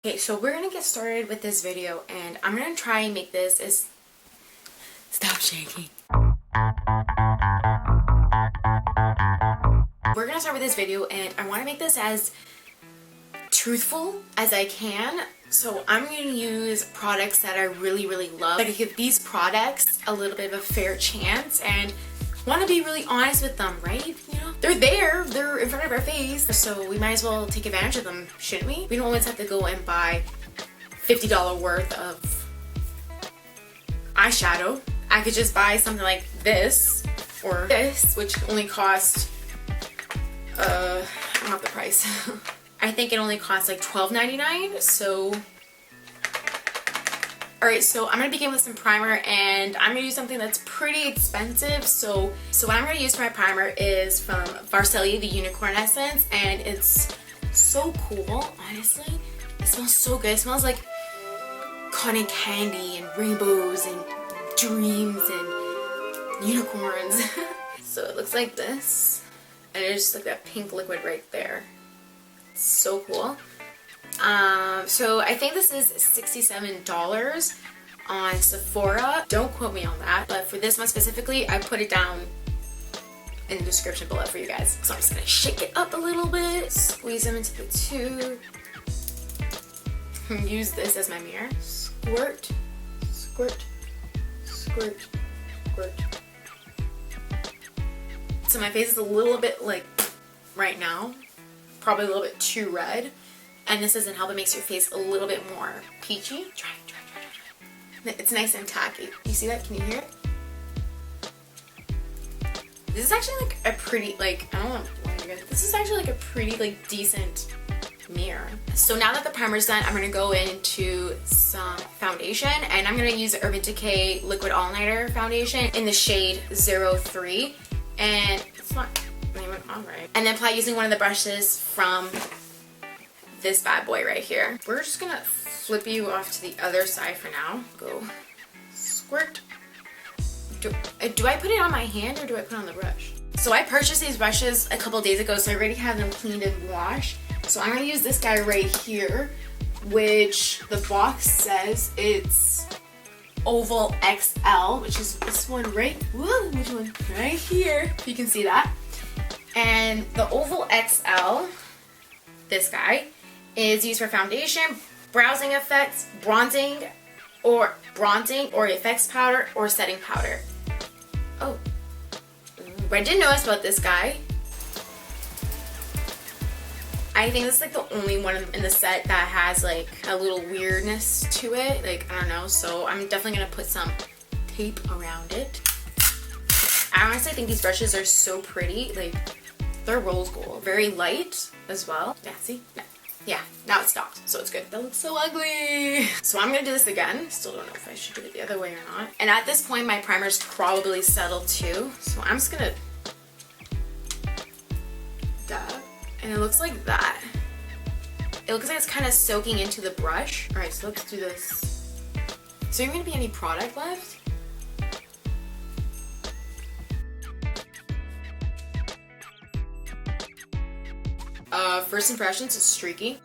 Okay, so we're gonna get started with this video, and I'm gonna try and make this as... Stop shaking. We're gonna start with this video, and I want to make this as truthful as I can. So I'm gonna use products that I really love. I give these products a little bit of a fair chance, and want to be really honest with them, right? You know, they're in front of our face, so we might as well take advantage of them, shouldn't we? We don't always have to go and buy $50 worth of eyeshadow. I could just buy something like this or this, which only cost I don't have the price. I think it only costs like $12.99. So alright, so I'm going to begin with some primer, and I'm going to use something that's pretty expensive. So what I'm going to use for my primer is from Valeria, the Unicorn Essence, and it's so cool, honestly. It smells so good. It smells like cotton candy and rainbows and dreams and unicorns. So it looks like this, and there's just like that pink liquid right there. It's so cool. So I think this is $67 on Sephora. Don't quote me on that, but for this one specifically, I put it down in the description below for you guys. So I'm just gonna shake it up a little bit, squeeze them into the tube, use this as my mirror. Squirt, squirt, squirt, squirt. So my face is a little bit like right now, probably a little bit too red. And this doesn't help, it makes your face a little bit more peachy. Try. It's nice and tacky. You see that? Can you hear it? This is actually like a pretty, like, I don't know what you guys, this is actually like a pretty, like, decent mirror. So now that the primer's done, I'm gonna go into some foundation, and I'm gonna use the Urban Decay Liquid All Nighter Foundation in the shade 03. And it's not even on right. And then apply using one of the brushes from this bad boy right here. We're just gonna flip you off to the other side for now. Go squirt. Do I put it on my hand or do I put it on the brush? So I purchased these brushes a couple days ago, so I already have them cleaned and washed. So I'm gonna use this guy right here, which the box says it's Oval XL, which is this one right, whoa, which one? Right here, if you can see that. And the Oval XL, this guy, is used for foundation, browsing effects, bronzing or effects powder or setting powder. Oh, I didn't notice about this guy. I think this is like the only one in the set that has like a little weirdness to it. Like, I don't know, so I'm definitely gonna put some tape around it. I honestly think these brushes are so pretty. Like, they're rose gold. Very light as well. Yeah, see? Yeah, now it stopped, so it's good. That looks so ugly. So I'm gonna do this again. Still don't know if I should do it the other way or not. And at this point, my primer's probably settled too. So I'm just gonna dab. And it looks like that. It looks like it's kind of soaking into the brush. All right, so let's do this. Is there gonna be any product left? First impressions, it's streaky.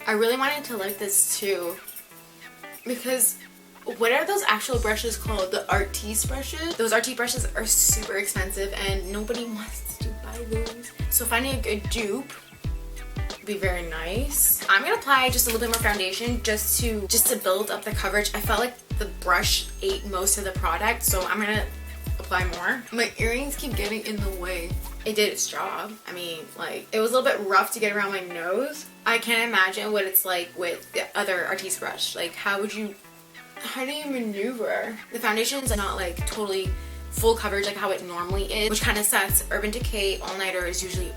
I really wanted to like this too, because what are those actual brushes called? The Artiste brushes? Those Artiste brushes are super expensive and nobody wants to buy those. So finding a good dupe would be very nice. I'm gonna apply just a little bit more foundation just to build up the coverage. I felt like the brush ate most of the product, so I'm gonna apply more. My earrings keep getting in the way. It did its job. I mean, like, it was a little bit rough to get around my nose. I can't imagine what it's like with the other Artiste brush. Like, how do you maneuver? The foundation's not like totally full coverage like how it normally is, which kind of sucks. Urban Decay All Nighter is usually,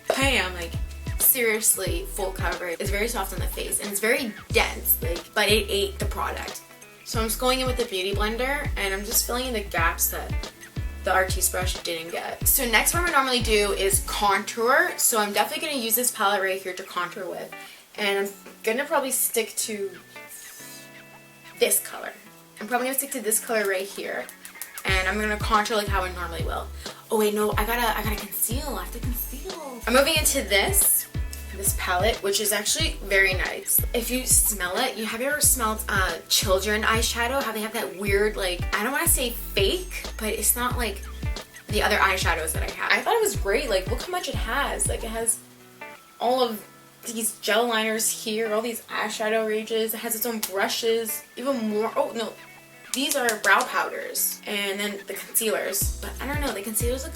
bam, like seriously full coverage. It's very soft on the face and it's very dense, like, but it ate the product. So I'm just going in with the Beauty Blender, and I'm just filling in the gaps that the Artiste brush didn't get. So next what I normally do is contour. So I'm definitely going to use this palette right here to contour with. And I'm going to probably stick to this color. I'm probably going to stick to this color right here. And I'm going to contour like how I normally will. Oh wait, no, I gotta conceal. I have to conceal. I'm moving into this palette, which is actually very nice. If you smell it, have you ever smelled children eyeshadow? How they have that weird, like, I don't want to say fake, but it's not like the other eyeshadows that I have. I thought it was great. Like, look how much it has. Like, it has all of these gel liners here, all these eyeshadow ranges. It has its own brushes, even more. Oh no, these are brow powders, and then the concealers. But I don't know, the concealers look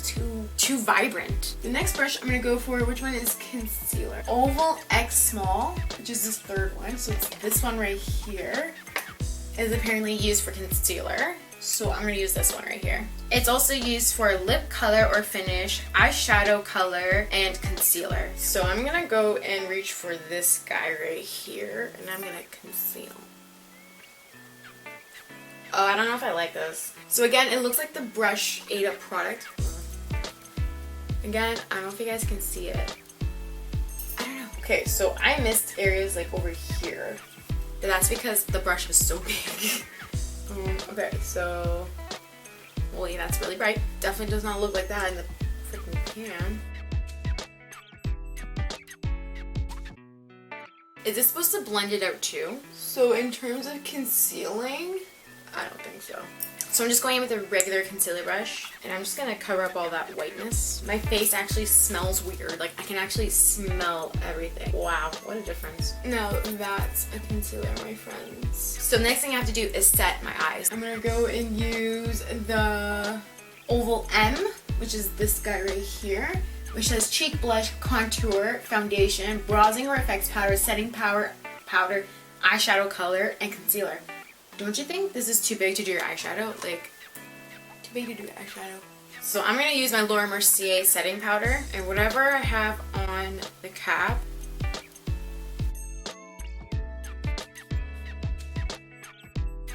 too vibrant. The next brush I'm gonna go for, which one is concealer? Oval X Small, which is this third one. So it's this one right here. Is apparently used for concealer. So I'm gonna use this one right here. It's also used for lip color or finish, eyeshadow color, and concealer. So I'm gonna go and reach for this guy right here, and I'm gonna conceal. Oh, I don't know if I like this. So again, it looks like the brush ate up product. Again, I don't know if you guys can see it. I don't know. Okay, so I missed areas like over here. But that's because the brush was so big. Okay, so, well, yeah, that's really bright. Definitely does not look like that in the freaking can. Is this supposed to blend it out too? So in terms of concealing, I don't think so. So I'm just going in with a regular concealer brush, and I'm just gonna cover up all that whiteness. My face actually smells weird. Like, I can actually smell everything. Wow, what a difference. Now that's a concealer, my friends. So the next thing I have to do is set my eyes. I'm gonna go and use the Oval M, which is this guy right here, which says cheek blush, contour, foundation, bronzing or effects powder, setting powder, eyeshadow color, and concealer. Don't you think this is too big to do your eyeshadow? Like, too big to do eyeshadow. So I'm going to use my Laura Mercier setting powder, and whatever I have on the cap.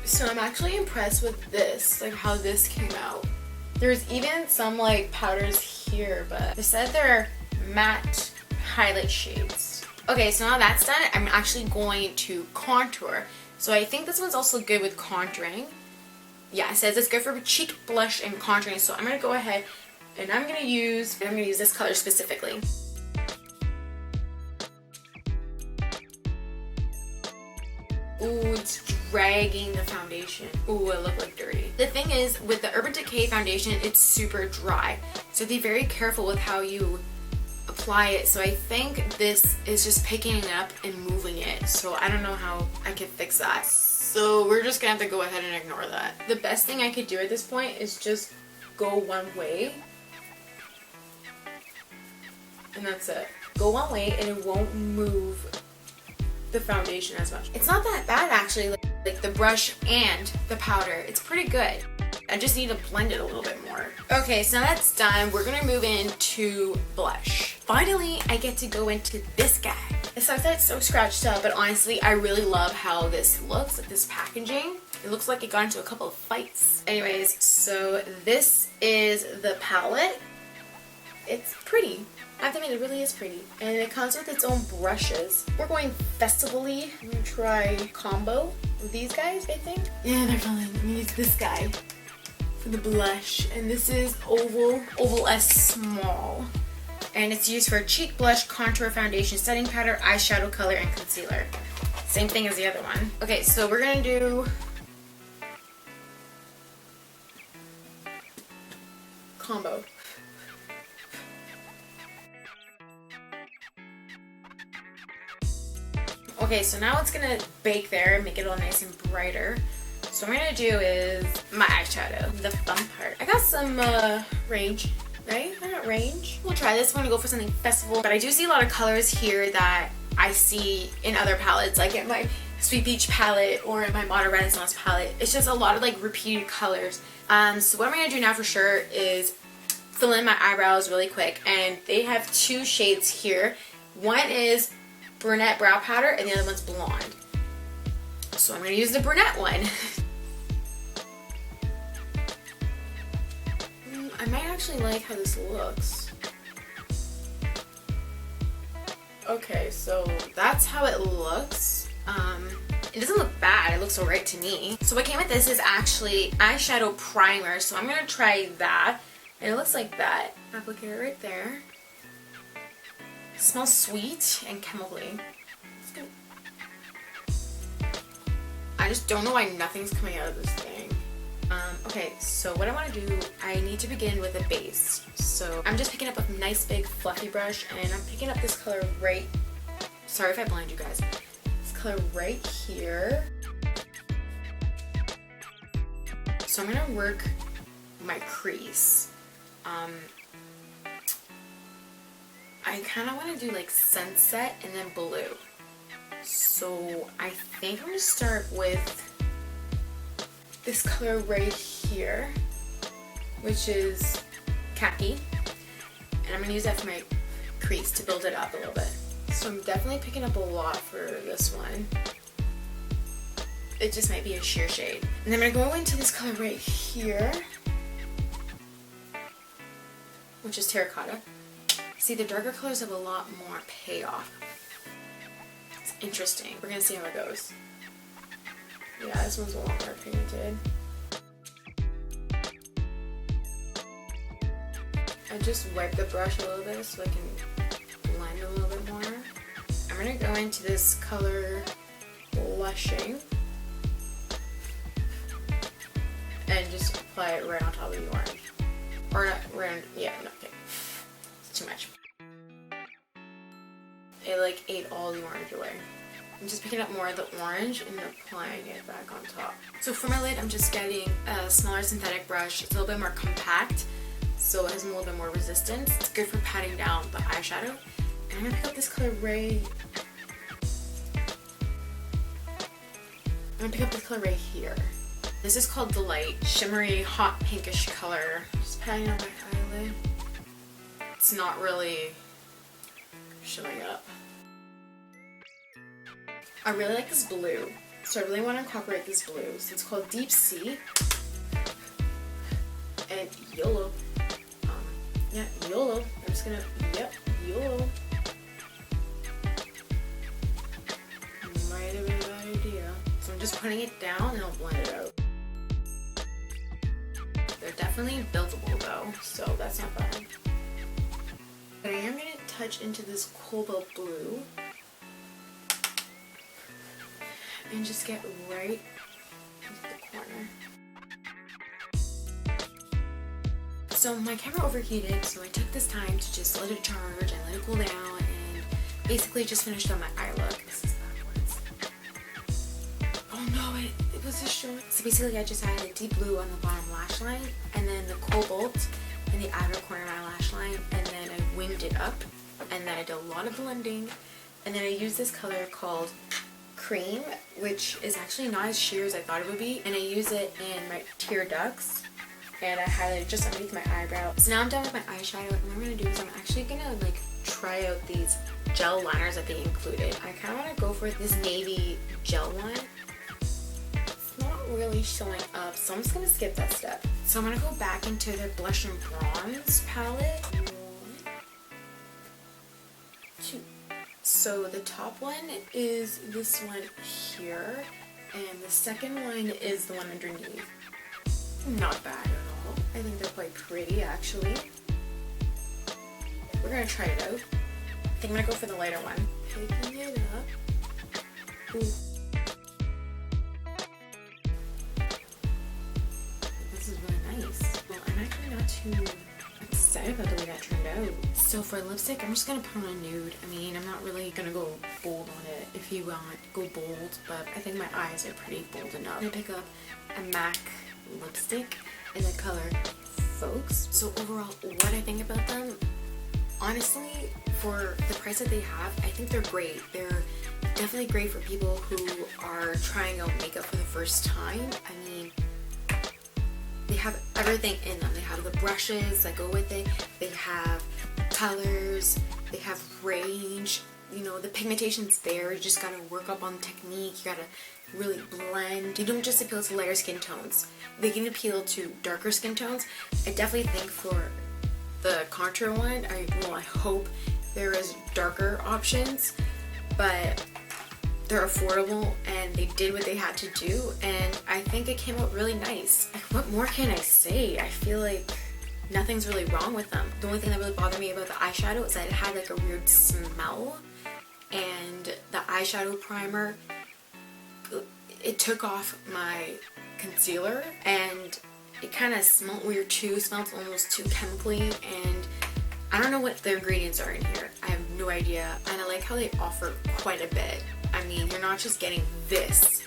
So I'm actually impressed with this, like how this came out. There's even some like powders here, but they said they're matte highlight shades. Okay, so now that's done, I'm actually going to contour. So I think this one's also good with contouring. Yeah, it says it's good for cheek blush and contouring. So I'm gonna go ahead and I'm gonna use this color specifically. Ooh, it's dragging the foundation. Ooh, it looked like dirty. The thing is, with the Urban Decay foundation, it's super dry. So be very careful with how you apply it. So I think this is just picking it up and moving it. So I don't know how I can fix that. So we're just gonna have to go ahead and ignore that. The best thing I could do at this point is just go one way. And that's it. Go one way and it won't move the foundation as much. It's not that bad actually, like the brush and the powder. It's pretty good. I just need to blend it a little bit more. Okay, so now that's done, we're gonna move into blush. Finally, I get to go into this guy. It sucks that it's so scratched up, but honestly, I really love how this looks, like this packaging. It looks like it got into a couple of fights. Anyways, so this is the palette. It's pretty. I have to admit, it really is pretty. And it comes with its own brushes. We're going festival-y. I'm gonna try combo with these guys, I think. Yeah, they're fun. I'm gonna use this guy for the blush, and this is Oval S Small, and it's used for cheek blush, contour, foundation, setting powder, eyeshadow color, and concealer. Same thing as the other one. Okay, so we're gonna do combo. Okay, so now it's gonna bake there and make it all nice and brighter. So what I'm gonna do is my eyeshadow, the fun part. I got some range, right? I got range. We'll try this. I'm gonna go for something festival, but I do see a lot of colors here that I see in other palettes, like in my Sweet Peach palette or in my Modern Renaissance palette. It's just a lot of like repeated colors. So what I'm gonna do now for sure is fill in my eyebrows really quick, and they have two shades here. One is brunette brow powder and the other one's blonde. So I'm gonna use the brunette one. I might actually like how this looks. Okay, so that's how it looks. It doesn't look bad, it looks alright to me. So what came with this is actually eyeshadow primer, so I'm gonna try that. And it looks like that. Applicator right there. It smells sweet and chemically. It's good. I just don't know why nothing's coming out of this thing. Okay, so what I want to do, I need to begin with a base. So I'm just picking up a nice big fluffy brush, and I'm picking up this color right, sorry if I blind you guys, this color right here. So I'm going to work my crease. I kind of want to do like sunset and then blue. So I think I'm going to start with this color right here, which is khaki, and I'm going to use that for my crease to build it up a little bit. So I'm definitely picking up a lot for this one. It just might be a sheer shade. And then I'm going to go into this color right here, which is terracotta. See, the darker colors have a lot more payoff. It's interesting. We're going to see how it goes. Yeah, this one's a lot more painted. I just wipe the brush a little bit so I can blend a little bit more. I'm going to go into this color Blushing and just apply it right on top of the orange. Or not, right, yeah, no, okay. It's too much. It like ate all the orange away. I'm just picking up more of the orange and applying it back on top. So for my lid, I'm just getting a smaller synthetic brush. It's a little bit more compact, so it has a little bit more resistance. It's good for patting down the eyeshadow. And I'm gonna pick up this color right. I'm gonna pick up this color right here. This is called Delight, shimmery, hot pinkish color. Just patting on my eyelid. It's not really showing up. I really like this blue, so I really want to incorporate this blue. So it's called Deep Sea and YOLO. Yeah, YOLO. I'm just gonna, yep, YOLO. Might have been a bad idea. So I'm just putting it down and I'll blend it out. They're definitely buildable though, so that's not bad. But I am gonna touch into this cobalt blue. And just get right into the corner. So my camera overheated, so I took this time to just let it charge and let it cool down and basically just finished on my eye look. This is backwards. Oh no, it was a short. So basically I just added a deep blue on the bottom lash line and then the cobalt in the outer corner of my lash line, and then I winged it up, and then I did a lot of blending, and then I used this color called Cream, which is actually not as sheer as I thought it would be, and I use it in my tear ducts, and I highlight it just underneath my eyebrow. So now I'm done with my eyeshadow, and what I'm going to do is I'm actually going to like try out these gel liners that they included. I kind of want to go for this navy gel one. It's not really showing up, so I'm just going to skip that step. So I'm going to go back into the Blush and Bronze palette. 1, 2. So the top one is this one here, and the second one is the one underneath. Not bad at all. I think they're quite pretty actually. We're gonna try it out. I think I'm gonna go for the lighter one. Picking it up. Ooh. This is really nice. Well, I'm actually not too excited about the way that turned out. So for lipstick, I'm just gonna put on a nude. I mean, I'm not really gonna go bold on it. If you want, go bold, but I think my eyes are pretty bold enough. I'm gonna pick up a MAC lipstick in the color Folks. So overall, what I think about them, honestly, for the price that they have, I think they're great. They're definitely great for people who are trying out makeup for the first time. I mean, they have everything in them. They have the brushes that go with it. They have colors. They have range. You know, the pigmentation's there. You just gotta work up on the technique. You gotta really blend. They don't just appeal to lighter skin tones. They can appeal to darker skin tones. I definitely think for the contour one, I hope there is darker options, but they're affordable and they did what they had to do, and I think it came out really nice. What more can I say? I feel like nothing's really wrong with them. The only thing that really bothered me about the eyeshadow is that it had like a weird smell, and the eyeshadow primer, it took off my concealer and it kind of smelled weird too. It smelled almost too chemically, and I don't know what the ingredients are in here. I have no idea, and I like how they offer quite a bit. I mean, you're not just getting this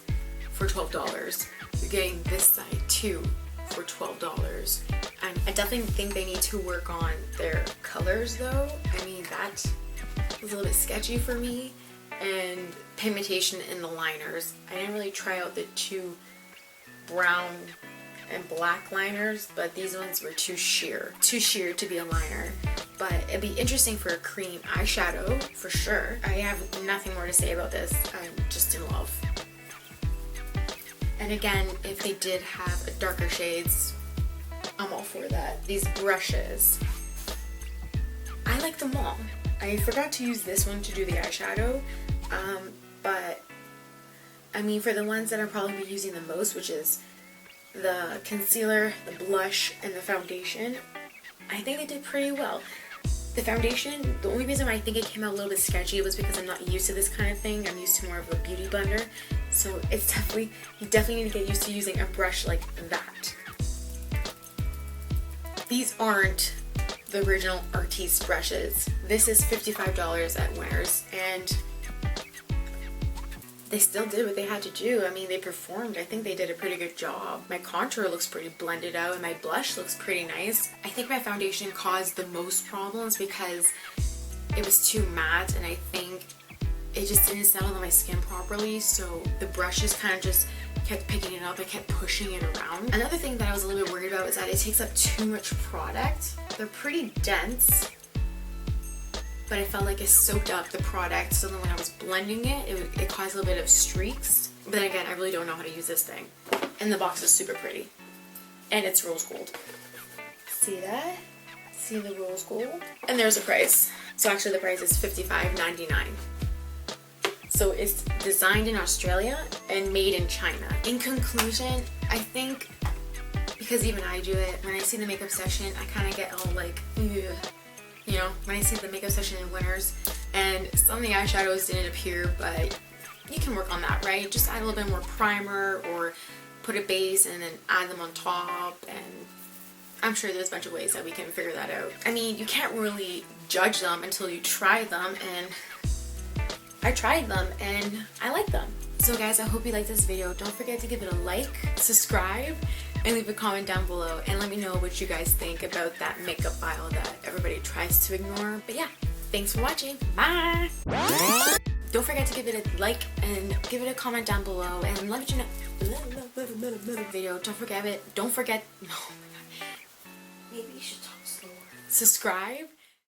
for $12. You're getting this side too for $12. And I definitely think they need to work on their colors though. I mean, that was a little bit sketchy for me. And pigmentation in the liners. I didn't really try out the two brown and black liners, but these ones were too sheer to be a liner. But it'd be interesting for a cream eyeshadow for sure. I have nothing more to say about this. I'm just in love. And again, if they did have darker shades, I'm all for that. These brushes, I like them all. I forgot to use this one to do the eyeshadow, but I mean, for the ones that I'll probably be using the most, which is the concealer, the blush, and the foundation, I think they did pretty well. The foundation, the only reason why I think it came out a little bit sketchy was because I'm not used to this kind of thing. I'm used to more of a beauty blender, so it's definitely, you definitely need to get used to using a brush like that. These aren't the original Artiste brushes. This is $55 at Winners, and they still did what they had to do. I mean, they performed. I think they did a pretty good job. My contour looks pretty blended out, and my blush looks pretty nice. I think my foundation caused the most problems because it was too matte, and I think it just didn't settle on my skin properly, so the brushes kind of just kept picking it up. I kept pushing it around. Another thing that I was a little bit worried about is that it takes up too much product. They're pretty dense, but I felt like it soaked up the product, so then when I was blending it, it caused a little bit of streaks. But then again, I really don't know how to use this thing. And the box is super pretty. And it's rose gold. See that? See the rose gold? And there's a price. So actually the price is $55.99. So it's designed in Australia and made in China. In conclusion, I think, because even I do it, when I see the makeup section, I kind of get all like, ugh. You know, when I see the makeup section in Winners, and some of the eyeshadows didn't appear, but you can work on that, right? Just add a little bit more primer or put a base and then add them on top, and I'm sure there's a bunch of ways that we can figure that out. I mean, you can't really judge them until you try them, and I tried them and I like them. So guys, I hope you liked this video. Don't forget to give it a like, subscribe, and leave a comment down below and let me know what you guys think about that makeup aisle that everybody tries to ignore. But yeah, thanks for watching. Bye! Don't forget to give it a like and give it a comment down below and let me know video. Don't forget, no, maybe you should talk slower. Subscribe